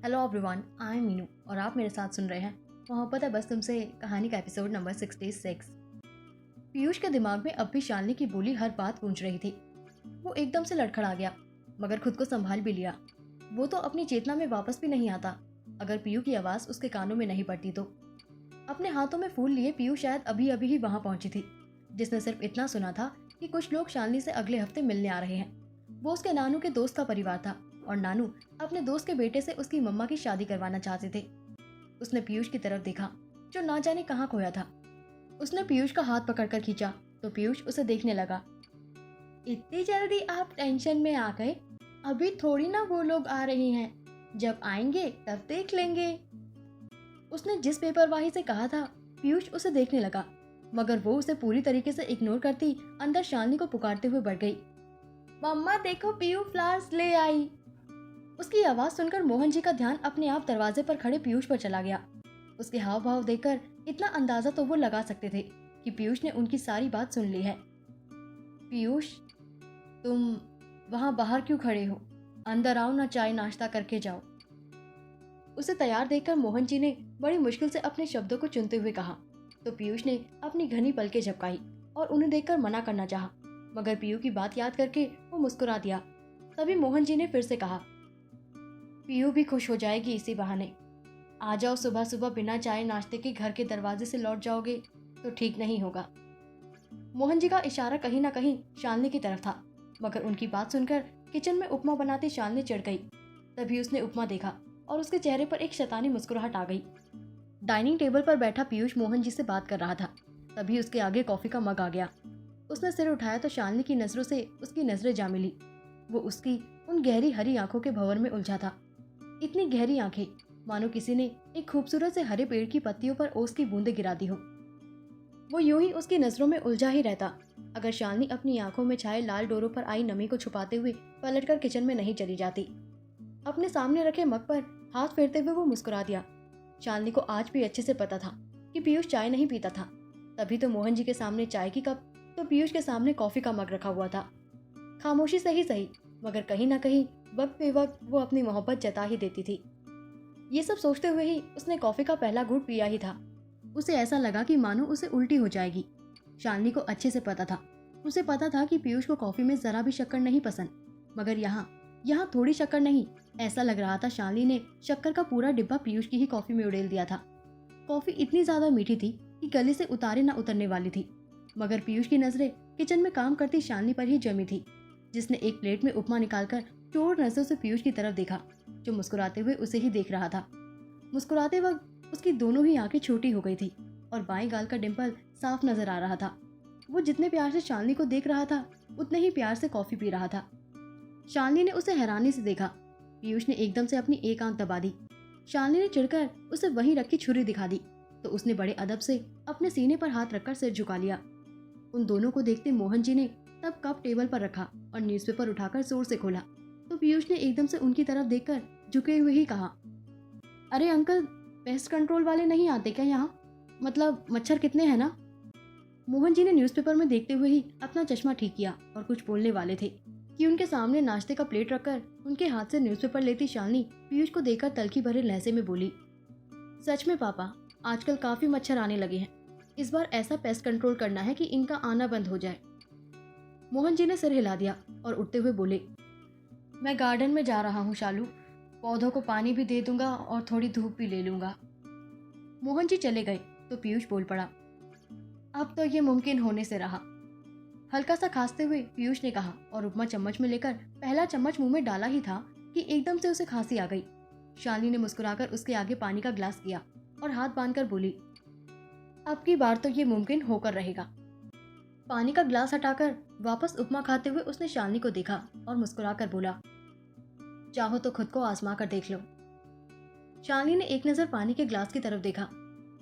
Hello everyone, I am Meenu और आप मेरे साथ सुन रहे हैं मोहब्बत है बस तुमसे कहानी का एपिसोड नंबर 66। पीयूष के दिमाग में अब भी शालिनी की बोली हर बात गूंज रही थी। वो एकदम से लड़खड़ा गया, मगर खुद को संभाल भी लिया। वो तो अपनी चेतना में वापस भी नहीं आता अगर पीयू की आवाज़ उसके कानों में नहीं पड़ती तो। अपने हाथों में फूल लिए पीयू शायद अभी अभी ही वहां पहुंची थी, जिसने सिर्फ इतना सुना था कि कुछ लोग शालिनी से अगले हफ्ते मिलने आ रहे हैं। वो उसके नानू के दोस्त का परिवार था और नानू अपने दोस्त के बेटे से उसकी मम्मा की शादी करवाना चाहते थे। उसने पीयूष की तरफ देखा, जो ना जाने कहाँ खोया था। उसने पीयूष का हाथ पकड़कर खींचा तो पीयूष उसे देखने लगा। इतनी जल्दी आप टेंशन में आ गए? अभी थोड़ी ना वो लोग आ रहे हैं, जब आएंगे तब देख लेंगे। उसने जिस बेपरवाही से कहा था, पीयूष उसे देखने लगा, मगर वो उसे पूरी तरीके से इग्नोर करती अंदर शालिनी को पुकारते हुए बढ़ गई। मम्मा देखो, पीयू फ्लावर्स ले आई। उसकी आवाज सुनकर मोहन जी का ध्यान अपने आप दरवाजे पर खड़े पीयूष पर चला गया। उसके हाव भाव देखकर इतना अंदाजा तो वो लगा सकते थे कि पीयूष ने उनकी सारी बात सुन ली है। पीयूष, तुम वहां बाहर क्यों खड़े हो? अंदर आओ ना, चाय नाश्ता करके जाओ। उसे तैयार देखकर मोहन जी ने बड़ी मुश्किल से अपने शब्दों को चुनते हुए कहा, तो पीयूष ने अपनी घनी पलकें झपकाई और उन्हें देखकर मना करना चाहा, मगर पीयू की बात याद करके वो मुस्कुरा दिया। तभी मोहन जी ने फिर से कहा, पीयू भी खुश हो जाएगी इसी बहाने। आ जाओ, सुबह सुबह बिना चाय नाश्ते के घर के दरवाजे से लौट जाओगे तो ठीक नहीं होगा। मोहन जी का इशारा कहीं ना कहीं शालिनी की तरफ था, मगर उनकी बात सुनकर किचन में उपमा बनाती शालिनी चिढ़ गई। तभी उसने उपमा देखा और उसके चेहरे पर एक शैतानी मुस्कुराहट आ गई। डाइनिंग टेबल पर बैठा पीयूष मोहन जी से बात कर रहा था। तभी उसके आगे कॉफी का मग आ गया। उसने सिर उठाया तो शालिनी की नजरों से उसकी नजरें जा मिली। वो उसकी उन गहरी हरी आंखों के भंवर में उलझा था। इतनी गहरी आंखें, मानो किसी ने एक खूबसूरत से हरे पेड़ की पत्तियों पर ओस की बूंदें गिरा दी हो। वो यूं ही उसकी नजरों में उलझा ही रहता अगर शालिनी अपनी आंखों में छाए लाल डोरों पर आई नमी को छुपाते हुए पलटकर किचन में नहीं चली जाती। अपने सामने रखे मग पर हाथ फेरते हुए वो मुस्कुरा दिया। शालिनी को आज भी अच्छे से पता था कि पीयूष चाय नहीं पीता था। तभी तो मोहन जी के सामने चाय की कप तो पीयूष के सामने कॉफी का मग रखा हुआ था। खामोशी से ही सही, मगर कहीं ना कहीं वक्त बेवक्त वो अपनी मोहब्बत जता ही देती थी। ये सब सोचते हुए ही उसने कॉफी का पहला घूंट पिया ही था। उसे ऐसा लगा कि मानो उसे उल्टी हो जाएगी। शालिनी को अच्छे से पता था। उसे पता था कि पीयूष को कॉफी में जरा भी शक्कर नहीं पसंद, मगर यहाँ थोड़ी शक्कर नहीं, ऐसा लग रहा था शालिनी ने शक्कर का पूरा डिब्बा पीयूष की ही कॉफी में उड़ेल दिया था। कॉफी इतनी ज्यादा मीठी थी कि गले से उतारे न उतरने वाली थी, मगर पीयूष की नजरें किचन में काम करती शालिनी पर ही जमी थी, जिसने एक प्लेट में उपमा निकालकर चोर नजरों से पीयूष की तरफ देखा, जो मुस्कुराते हुए उसे ही देख रहा था। मुस्कुराते वक्त उसकी दोनों ही आंखें छोटी हो गई थी और बाएं गाल का डिंपल साफ नजर आ रहा था। वो जितने प्यार से शालिनी को देख रहा था, उतने ही प्यार से कॉफी पी रहा था। शालिनी ने उसे हैरानी से देखा। पीयूष ने एकदम से अपनी एक आंख दबा दी। शालिनी ने चिढ़कर उसे वहीं रखी छुरी दिखा दी, तो उसने बड़े अदब से अपने सीने पर हाथ रखकर सिर झुका लिया। उन दोनों को देखते मोहन जी ने तब कप टेबल पर रखा और न्यूज़पेपर उठाकर जोर से खोला, तो पीयूष ने एकदम से उनकी तरफ देखकर झुके हुए ही कहा, अरे अंकल, पेस्ट कंट्रोल वाले नहीं आते क्या यहाँ? मतलब मच्छर कितने हैं ना? मोहन जी ने न्यूज़पेपर में देखते हुए ही अपना चश्मा ठीक किया और कुछ बोलने वाले थे कि उनके सामने नाश्ते का प्लेट रखकर उनके हाथ से न्यूज़पेपर लेती शालिनी पीयूष को देखकर तलखी भरे लहजे में बोली, सच में पापा, आजकल काफी मच्छर आने लगे हैं। इस बार ऐसा पेस्ट कंट्रोल करना है कि इनका आना बंद हो जाए। मोहन जी ने सिर हिला दिया और उठते हुए बोले, मैं गार्डन में जा रहा हूँ शालू, पौधों को पानी भी दे दूंगा और थोड़ी धूप भी ले लूंगा। मोहन जी चले गए तो पीयूष बोल पड़ा, अब तो ये मुमकिन होने से रहा। हल्का सा खांसते हुए पीयूष ने कहा और उपमा चम्मच में लेकर पहला चम्मच मुंह में डाला ही था कि एकदम से उसे खांसी आ गई। शालिनी ने मुस्कुराकर उसके आगे पानी का ग्लास किया और हाथ बांधकर बोली, अब की बार तो ये मुमकिन होकर रहेगा। पानी का ग्लास हटाकर वापस उपमा खाते हुए उसने शालिनी को देखा और मुस्कुराकर बोला, चाहो तो खुद को आजमा कर देख लो। शालिनी ने एक नजर पानी के ग्लास की तरफ देखा,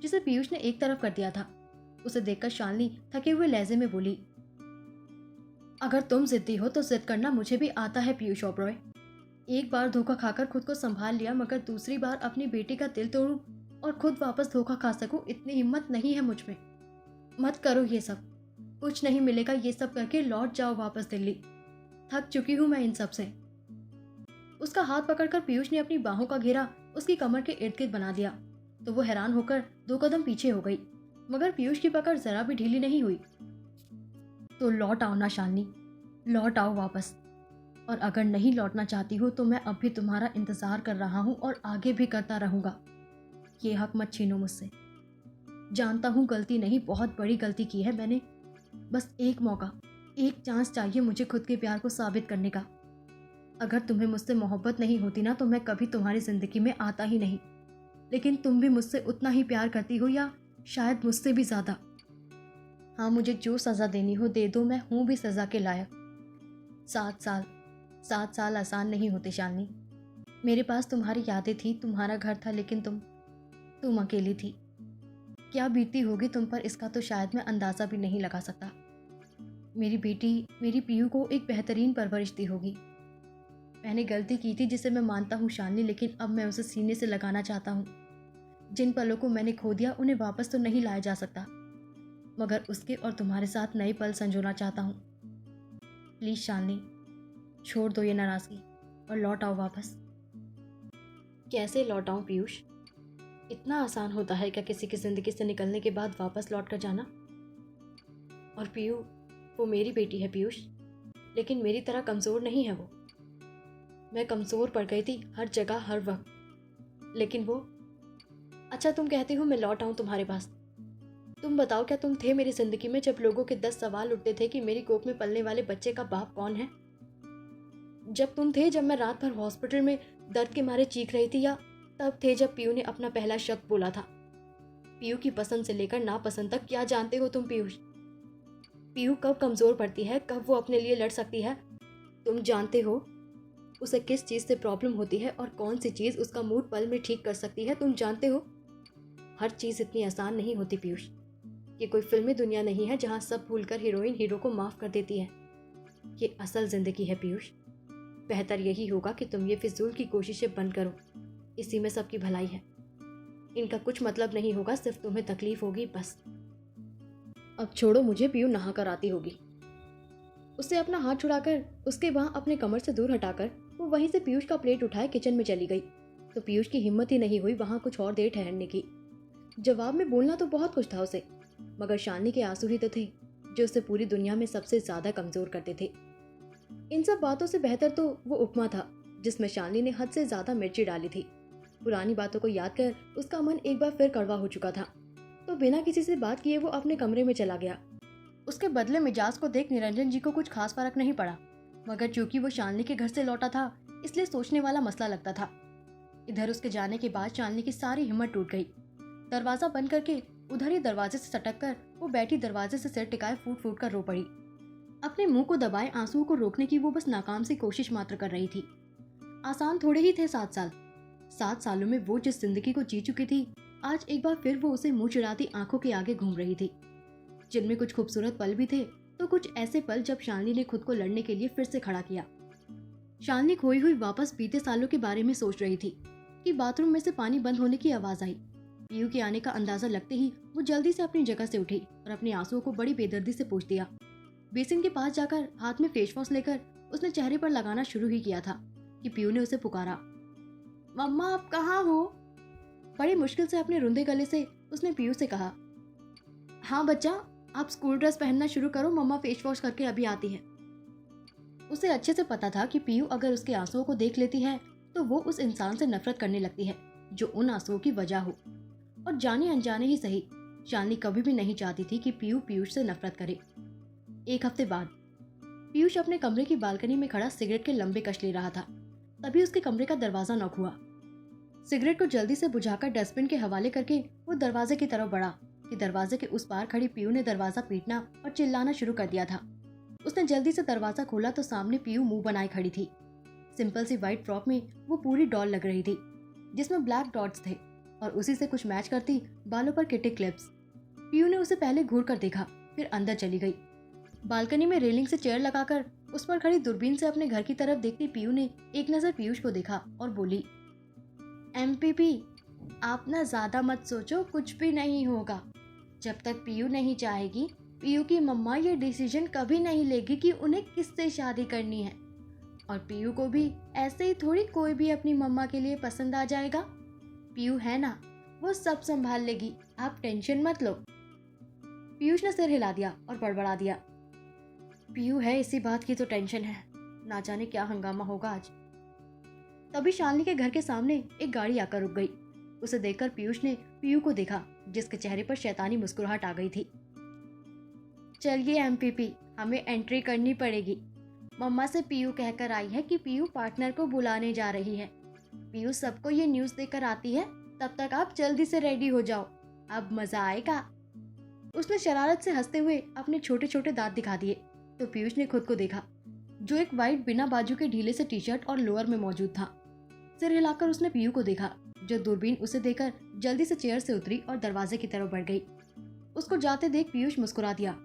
जिसे पीयूष ने एक तरफ कर दिया था। उसे देखकर शालिनी थके हुए लहजे में बोली, अगर तुम जिद्दी हो तो जिद करना मुझे भी आता है पीयूष ओबरॉय। एक बार धोखा खाकर खुद को संभाल लिया, मगर दूसरी बार अपनी बेटी का दिल तोड़ूं और खुद वापस धोखा खा सकूं, इतनी हिम्मत नहीं है मुझ में। मत करो ये सब, कुछ नहीं मिलेगा ये सब करके, लौट जाओ वापस दिल्ली। थक चुकी हूं मैं इन सब से। उसका हाथ पकड़कर पीयूष ने अपनी बाहों का घेरा उसकी कमर के इर्द गिर्द बना दिया तो वो हैरान होकर 2 कदम पीछे हो गई, मगर पीयूष की पकड़ जरा भी ढीली नहीं हुई। तो लौट आओ ना शालिनी, लौट आओ वापस। और अगर नहीं लौटना चाहती हो तो मैं अब भी तुम्हारा इंतजार कर रहा हूँ और आगे भी करता रहूंगा। ये हक मत छीनो मुझसे। जानता हूँ गलती नहीं, बहुत बड़ी गलती की है मैंने। बस एक मौका, एक चांस चाहिए मुझे खुद के प्यार को साबित करने का। अगर तुम्हें मुझसे मोहब्बत नहीं होती ना तो मैं कभी तुम्हारी जिंदगी में आता ही नहीं। लेकिन तुम भी मुझसे उतना ही प्यार करती हो, या शायद मुझसे भी ज्यादा। हाँ, मुझे जो सजा देनी हो दे दो, मैं हूं भी सजा के लायक। 7 साल आसान नहीं होते शालिनी। मेरे पास तुम्हारी यादें थी, तुम्हारा घर था, लेकिन तुम अकेली थी। क्या बीती होगी तुम पर इसका तो शायद मैं अंदाजा भी नहीं लगा सकता। मेरी बेटी, मेरी पीयू को एक बेहतरीन परवरिश दी होगी। मैंने गलती की थी जिसे मैं मानता हूँ शालिनी, लेकिन अब मैं उसे सीने से लगाना चाहता हूँ। जिन पलों को मैंने खो दिया उन्हें वापस तो नहीं लाया जा सकता, मगर उसके और तुम्हारे साथ नए पल संजोना चाहता हूँ। प्लीज शालिनी, छोड़ दो ये नाराजगी और लौट आओ वापस। कैसे लौट आऊं पीयूष? इतना आसान होता है क्या किसी की जिंदगी से निकलने के बाद वापस लौट कर जाना? और पीयू, वो मेरी बेटी है पीयूष, लेकिन मेरी तरह कमज़ोर नहीं है वो। मैं कमज़ोर पड़ गई थी हर जगह हर वक्त, लेकिन वो। अच्छा, तुम कहती हो मैं लौट आऊं तुम्हारे पास। तुम बताओ, क्या तुम थे मेरी जिंदगी में जब लोगों के 10 सवाल उठते थे कि मेरी कोख में पलने वाले बच्चे का बाप कौन है? जब तुम थे जब मैं रात भर हॉस्पिटल में दर्द के मारे चीख रही थी, या तब थे जब पीयू ने अपना पहला शब्द बोला था? पीयू की पसंद से लेकर नापसंद तक क्या जानते हो तुम पीयूष? पीयू कब कमजोर पड़ती है, कब वो अपने लिए लड़ सकती है, तुम जानते हो? उसे किस चीज से प्रॉब्लम होती है और कौन सी चीज उसका मूड पल में ठीक कर सकती है, तुम जानते हो? हर चीज इतनी आसान नहीं होती पीयूष। ये कोई फिल्मी दुनिया नहीं है जहां सब भूलकर हीरोइन हीरो को माफ कर देती है। ये असल जिंदगी है पीयूष। बेहतर यही होगा कि तुम ये फिजूल की कोशिशें बंद करो, इसी में सबकी भलाई है। इनका कुछ मतलब नहीं होगा, सिर्फ तुम्हें तकलीफ होगी बस। अब छोड़ो मुझे, पीयू नहा कर आती होगी। उससे अपना हाथ छुड़ाकर उसके वहां अपने कमर से दूर हटाकर वो वहीं से पीयूष का प्लेट उठाए किचन में चली गई। तो पीयूष की हिम्मत ही नहीं हुई वहां कुछ और देर ठहरने की। जवाब में बोलना तो बहुत कुछ था उसे, मगर शालिनी के आंसू ही तो थे जो उसे पूरी दुनिया में सबसे ज्यादा कमजोर करते थे। इन सब बातों से बेहतर तो वो उपमा था जिसमें शालिनी ने हद से ज्यादा मिर्ची डाली थी। पुरानी बातों को याद कर उसका मन एक बार फिर कड़वा हो चुका था, तो बिना किसी से बात किए वो अपने कमरे में चला गया। उसके बदले मिजाज को देख निरंजन जी को कुछ खास फर्क नहीं पड़ा, मगर चूंकि वो शालिनी के घर से लौटा था इसलिए सोचने वाला मसला लगता था। इधर उसके जाने के बाद शालिनी की सारी हिम्मत टूट गई। दरवाजा बंद करके उधर ही दरवाजे से सटक कर वो बैठी दरवाजे से सिर टिकाए फूट फूट कर रो पड़ी। अपने मुंह को दबाए आंसुओं को रोकने की वो बस नाकाम सी कोशिश मात्र कर रही थी। आसान थोड़े ही थे 7 साल। 7 सालों में वो जिस जिंदगी को जी चुकी थी, आज एक बार फिर वो उसे मुंह चिढ़ाती आंखों के आगे घूम रही थी, जिनमें कुछ खूबसूरत पल भी थे तो कुछ ऐसे पल जब शालिनी ने खुद को लड़ने के लिए फिर से खड़ा किया। शालिनी खोई हुई वापस बीते सालों के बारे में सोच रही थी कि बाथरूम में से पानी बंद होने की आवाज आई। पीयू के आने का अंदाजा लगते ही वो जल्दी से अपनी जगह से उठी और अपने आंसुओं को बड़ी बेदर्दी से पोंछ दिया। बेसिन के पास जाकर हाथ में फेस वॉश लेकर उसने चेहरे पर लगाना शुरू ही किया था कि पीयू ने उसे पुकारा, मम्मा आप कहाँ हो? बड़ी मुश्किल से अपने रुंधे गले से उसने पीयू से कहा, हाँ बच्चा, आप स्कूल ड्रेस पहनना शुरू करो, मम्मा फेस वॉश करके अभी आती है। उसे अच्छे से पता था कि पीयू अगर उसके आंसुओं को देख लेती है तो वो उस इंसान से नफरत करने लगती है जो उन आंसुओं की वजह हो। और जाने अनजाने ही सही, शालिनी कभी भी नहीं चाहती थी कि पीयू पीयूष से नफरत करे। एक हफ्ते बाद पीयूष अपने कमरे की बालकनी में खड़ा सिगरेट के लंबे कश ले रहा था, तभी उसके कमरे का दरवाजा नॉक हुआ। सिगरेट को जल्दी से बुझाकर डस्टबिन के हवाले करके वो दरवाजे की तरफ बढ़ा कि दरवाजे के उस पार खड़ी पीयू ने दरवाजा पीटना और चिल्लाना शुरू कर दिया था। उसने जल्दी से दरवाजा खोला तो सामने पीयू मुंह बनाए खड़ी थी। सिंपल सी व्हाइट फ्रॉक में वो पूरी डॉल लग रही थी जिसमें ब्लैक डॉट्स थे और उसी से कुछ मैच करती बालों पर किटी क्लिप्स। पीयू ने उसे पहले घूर कर देखा, फिर अंदर चली गई। बालकनी में रेलिंग से चेयर लगाकर उस पर खड़ी दूरबीन से अपने घर की तरफ देखती पीयू ने एक नजर पीयूष को देखा और बोली, एमपीपी आप ना ज्यादा मत सोचो, कुछ भी नहीं होगा। जब तक पीयू नहीं चाहेगी, पीयू की मम्मा ये डिसीजन कभी नहीं लेगी कि उन्हें किससे शादी करनी है। और पीयू को भी ऐसे ही थोड़ी कोई भी अपनी मम्मा के लिए पसंद आ जाएगा। पीयू है ना, वो सब संभाल लेगी, आप टेंशन मत लो। पीयूष ने सिर हिला दिया और बड़बड़ा दिया, पीयू है इसी बात की तो टेंशन है, ना जाने क्या हंगामा होगा आज। तभी शालिनी के घर के सामने एक गाड़ी आकर रुक गई। उसे देखकर पीयूष ने पीयू को देखा, जिसके चेहरे पर शैतानी मुस्कुराहट आ गई थी। चलिए एमपीपी, हमें एंट्री करनी पड़ेगी। मम्मा से पीयू कहकर आई है कि पीयू पार्टनर को बुलाने जा रही है। पीयू सबको ये न्यूज़ देकर आती है, तब तक आप जल्दी से रेडी हो जाओ, अब मजा आएगा। उसने शरारत से हंसते हुए अपने छोटे छोटे दांत दिखा दिए तो पीयूष ने खुद को देखा, जो एक वाइट बिना बाजू के ढीले से टी शर्ट और लोअर में मौजूद था। सिर हिलाकर उसने पीयू को देखा, जो दूरबीन उसे देकर जल्दी से चेयर से उतरी और दरवाजे की तरफ बढ़ गई। उसको जाते देख पीयूष मुस्कुरा दिया।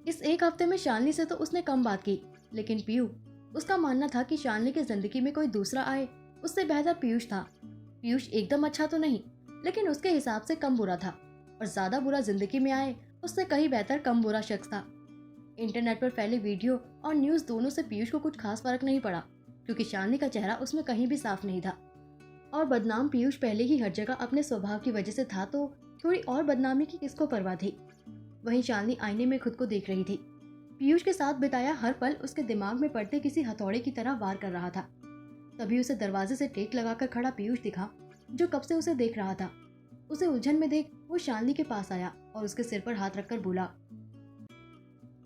इस एक हफ्ते में शालिनी से तो उसने कम बात की, लेकिन पीयू, उसका मानना था कि शालिनी की जिंदगी में कोई दूसरा आए उससे बेहतर पीयूष था। पीयूष एकदम अच्छा तो नहीं, लेकिन उसके हिसाब से कम बुरा था, और ज्यादा बुरा जिंदगी में आए उससे कहीं बेहतर कम बुरा शख्स था। इंटरनेट पर फैले वीडियो और न्यूज़ दोनों से पीयूष को कुछ खास फर्क नहीं पड़ा, क्योंकि शालिनी का चेहरा उसमें कहीं भी साफ नहीं था। और बदनाम पीयूष पहले ही हर जगह अपने स्वभाव की वजह से था, तो थोड़ी और बदनामी की किसको परवाह थी। वहीं शालिनी आईने में खुद को देख रही थी। पीयूष के साथ बिताया हर पल उसके दिमाग में पड़ते किसी हथौड़े की तरह वार कर रहा था। तभी उसे दरवाजे से टेक लगाकर खड़ा पीयूष दिखा, जो कब से उसे देख रहा था। उसे उलझन में देख वो शालिनी के पास आया और उसके सिर पर हाथ रखकर बोला,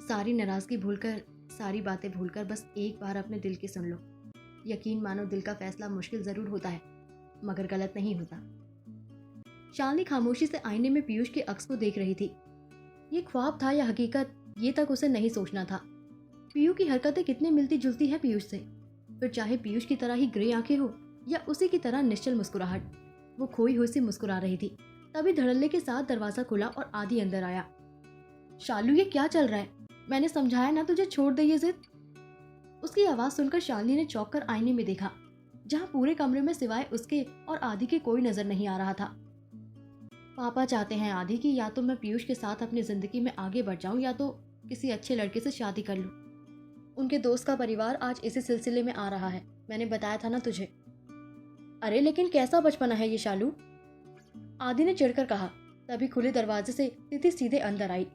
सारी नाराजगी भूलकर, सारी बातें भूलकर बस एक बार अपने दिल की सुन लो। यकीन मानो, दिल का फैसला मुश्किल जरूर होता है, मगर गलत नहीं होता। शालिनी खामोशी से आईने में पीयूष के अक्स को देख रही थी। ये ख्वाब था या हकीकत, ये तक उसे नहीं सोचना था। पीयू की हरकतें कितनी मिलती जुलती है पीयूष से, फिर चाहे पीयूष की तरह ही ग्रे आंखें हो या उसी की तरह निश्चल मुस्कुराहट। वो खोई हुई सी मुस्कुरा रही थी। तभी धड़ल्ले के साथ दरवाजा खुला और आदि अंदर आया। शालू, ये क्या चल रहा है? मैंने समझाया ना तुझे, छोड़ दे ये जिद। उसकी आवाज सुनकर शालिनी ने चौंक कर आईने में देखा, जहां पूरे कमरे में सिवाय उसके और आदि के कोई नजर नहीं आ रहा था। पापा चाहते हैं आदि की या तो मैं पीयूष के साथ अपनी जिंदगी में आगे बढ़ जाऊं या तो किसी अच्छे लड़के से शादी कर लूं। उनके दोस्त का परिवार आज इसी सिलसिले में आ रहा है, मैंने बताया था ना तुझे। अरे लेकिन कैसा बचपना है ये शालू, आदि ने चिढ़कर कहा। तभी खुले दरवाजे से तिथि सीधे अंदर आई।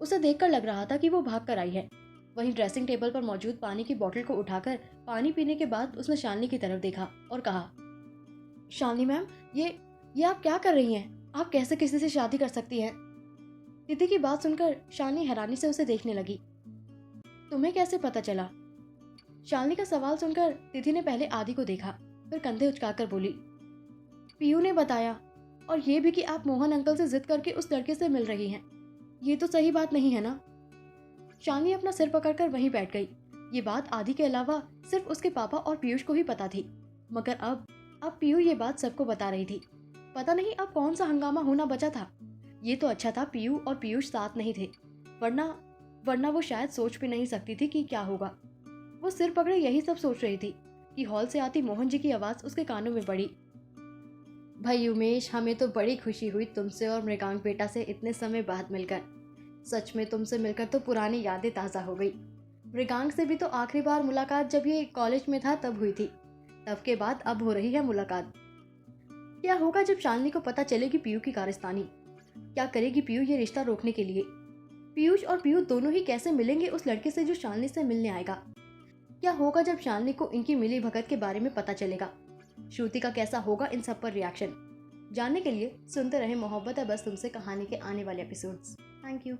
उसे देखकर लग रहा था कि वो भाग कर आई है। वहीं ड्रेसिंग टेबल पर मौजूद पानी की बोतल को उठाकर पानी पीने के बाद उसने शालिनी की तरफ देखा और कहा, शालिनी मैम, ये आप क्या कर रही हैं? आप कैसे किसी से शादी कर सकती हैं? तिथि की बात सुनकर शालिनी हैरानी से उसे देखने लगी। तुम्हें कैसे पता चला? शालिनी का सवाल सुनकर तिथि ने पहले आदि को देखा, फिर कंधे उचकाकर बोली, पीयू ने बताया, और ये भी कि आप मोहन अंकल से जिद करके उस लड़के से मिल रही हैं। ये तो सही बात नहीं है ना? शालिनी अपना सिर पकड़कर वहीं बैठ गई। ये बात आदि के अलावा सिर्फ उसके पापा और पीयूष को ही पता थी, मगर अब पीयू ये बात सबको बता रही थी। पता नहीं अब कौन सा हंगामा होना बचा था। ये तो अच्छा था पीयू और पीयूष साथ नहीं थे, वरना वो शायद सोच भी नहीं सकती थी कि क्या होगा। वो सिर पकड़े यही सब सोच रही थी कि हॉल से आती मोहन जी की आवाज उसके कानों में पड़ी। भाई उमेश, हमें तो बड़ी खुशी हुई तुमसे और मृगांक बेटा से इतने समय बाद मिलकर। सच में तुमसे मिलकर तो पुरानी यादें ताज़ा हो गई। मृगांक से भी तो आखिरी बार मुलाकात जब ये कॉलेज में था तब हुई थी, तब के बाद अब हो रही है मुलाकात। क्या होगा जब शालिनी को पता चलेगी पीयू की कारस्तानी? क्या करेगी पीयू ये रिश्ता रोकने के लिए? पीयूष और पीयू दोनों ही कैसे मिलेंगे उस लड़के से जो शालिनी से मिलने आएगा? क्या होगा जब शालिनी को इनकी मिली भगत के बारे में पता चलेगा? श्रुति का कैसा होगा इन सब पर रिएक्शन? जानने के लिए सुनते रहे मोहब्बत है बस तुमसे कहानी के आने वाले एपिसोड्स। Thank you.